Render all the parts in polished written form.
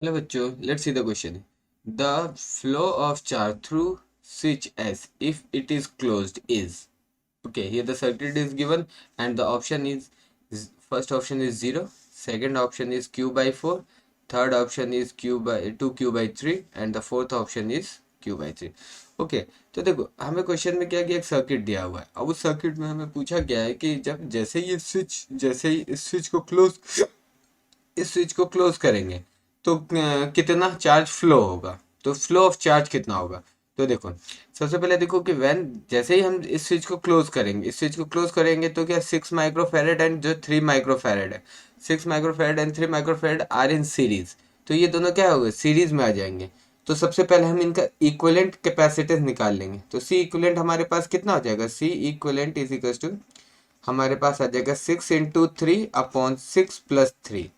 Hello बच्चों, let's see the question. The flow of charge through switch S if it is closed is, okay, here the circuit is given and the option is first option is 0, second option is q by 4, third option is q by 2q by 3 and the fourth option is q by 3. Okay तो देखो हमें question में क्या कि एक circuit दिया हुआ है. अब उस सर्किट में हमें पूछा गया है कि जब जैसे ही इस स्विच को क्लोज करेंगे तो कितना चार्ज फ्लो होगा, तो फ्लो ऑफ चार्ज कितना होगा. तो देखो सबसे पहले देखो कि व्हेन जैसे ही हम इस स्विच को क्लोज करेंगे तो क्या 6 माइक्रोफेरेड एंड जो 3 माइक्रोफेरेड है, 6 microfarad and 3 microfarad are in series, तो ये दोनों क्या होंगे सीरीज में आ जाएंगे. तो सबसे पहले हम इनका इक्विवेलेंट कैपेसिटेंस निकाल लेंगे. तो सी इक्विवेलेंट हमारे पास कितना हो जाएगा, C equivalent is equal to हमारे पास आ जाएगा 6 × 3/6 + 3,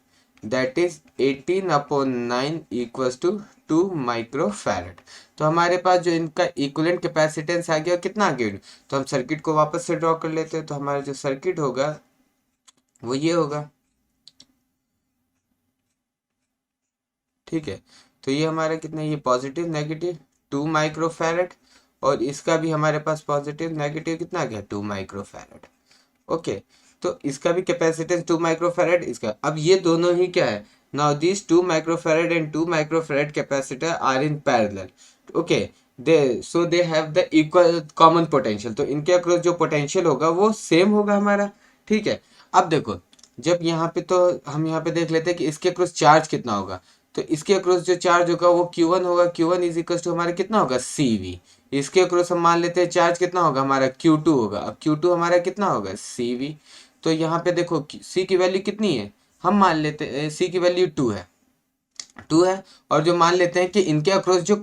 that is 18/9 equals to 2 microfarad. तो हमारे पास जो इनका इक्विवेलेंट कैपेसिटेंस आ गया कितना आ गया. तो हम सर्किट को वापस से ड्रॉ कर लेते हैं. तो हमारा जो सर्किट होगा वो ये होगा, ठीक है. तो ये हमारा कितना, ये पॉजिटिव नेगेटिव 2 माइक्रोफैरड और इसका भी हमारे पास पॉजिटिव नेगेटिव कितना आ गया 2 माइक्रोफैरड. ओके तो इसका भी कैपेसिटेंस 2 माइक्रोफैरड, इसका अब ये दोनों ही क्या है, now this 2 microfarad and 2 microfarad capacitor are in parallel. Okay they have the equal common potential. तो इनके अक्रॉस जो पोटेंशियल होगा वो सेम होगा हमारा, ठीक है. अब देखो जब यहाँ पे तो हम यहाँ पे देख लेते हैं कि इसके अक्रॉस चार्ज कितना होगा. तो इसके अक्रॉस जो चार्ज होगा वो Q1 होगा. Q1 इज इक्वल टू हमारा कितना होगा CV. इसके अक्रॉस हम मान लेते हैं चार्ज कितना होगा हमारा Q2 होगा. अब Q2 हमारा कितना होगा CV. तो यहाँ पे देखो C की वैल्यू कितनी है, हम मान लेते हैं C की वैल्यू 2 है और जो मान लेते हैं कि इनके अक्रॉस जो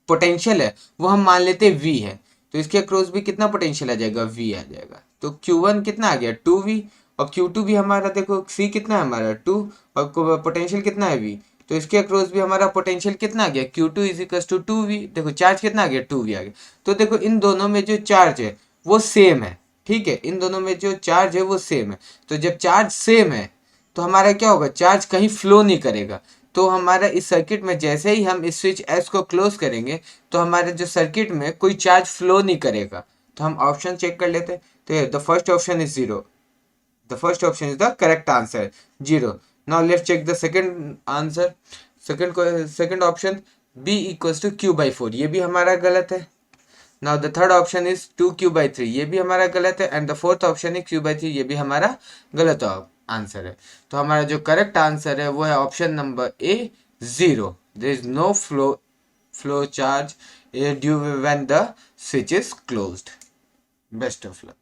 पोटेंशियल है वो हम मान लेते हैं V है. तो इसके अक्रॉस भी कितना पोटेंशियल आ जाएगा V आ जाएगा. तो Q1 कितना आ गया 2V और Q2 भी हमारा देखो C कितना है हमारा 2 और पोटेंशियल कितना है V. तो इसके अक्रॉस भी हमारा पोटेंशियल कितना आ गया Q2 is equal to 2V. देखो चार्ज कितना आ गया 2V आ गया. तो देखो इन दोनों में जो चार्ज है वो सेम है, ठीक है. इन दोनों में जो चार्ज है वो सेम है. तो जब चार्ज सेम है तो हमारा क्या होगा, चार्ज कहीं फ्लो नहीं करेगा. तो हमारा इस सर्किट में जैसे ही हम इस स्विच एस को क्लोज करेंगे तो हमारे जो सर्किट में कोई चार्ज फ्लो नहीं करेगा. तो हम ऑप्शन चेक कर लेते हैं. तो the first option is 0, the first option is the correct answer 0. Now let's check the second answer. Second option b equals to q by 4, ये भी हमारा गलत है. Now the third option is 2q/3, ये भी हमारा गलत है. एंड द फोर्थ ऑप्शन है q/3, ये भी हमारा गलत आंसर है. तो हमारा जो करेक्ट आंसर है वो है option number A 0. There is no flow charge due when the switch is closed. Best of luck.